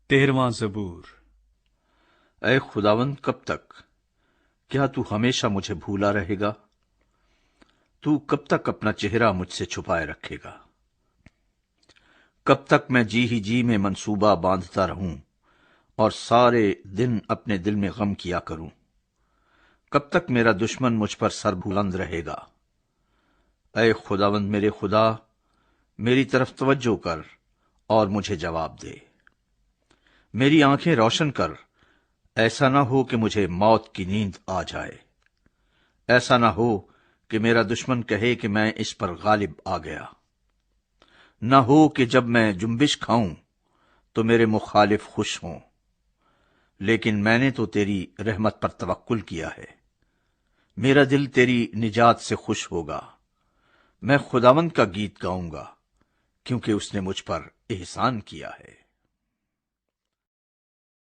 13واں زبور۔ اے خداوند، کب تک؟ کیا تو ہمیشہ مجھے بھولا رہے گا؟ تو کب تک اپنا چہرہ مجھ سے چھپائے رکھے گا؟ کب تک میں جی میں منصوبہ باندھتا رہوں اور سارے دن اپنے دل میں غم کیا کروں؟ کب تک میرا دشمن مجھ پر سر بلند رہے گا؟ اے خداوند میرے خدا، میری طرف توجہ کر اور مجھے جواب دے۔ میری آنکھیں روشن کر، ایسا نہ ہو کہ مجھے موت کی نیند آ جائے۔ ایسا نہ ہو کہ میرا دشمن کہے کہ میں اس پر غالب آ گیا۔ نہ ہو کہ جب میں جنبش کھاؤں تو میرے مخالف خوش ہوں۔ لیکن میں نے تو تیری رحمت پر توکل کیا ہے، میرا دل تیری نجات سے خوش ہوگا۔ میں خداوند کا گیت گاؤں گا، کیونکہ اس نے مجھ پر احسان کیا ہے۔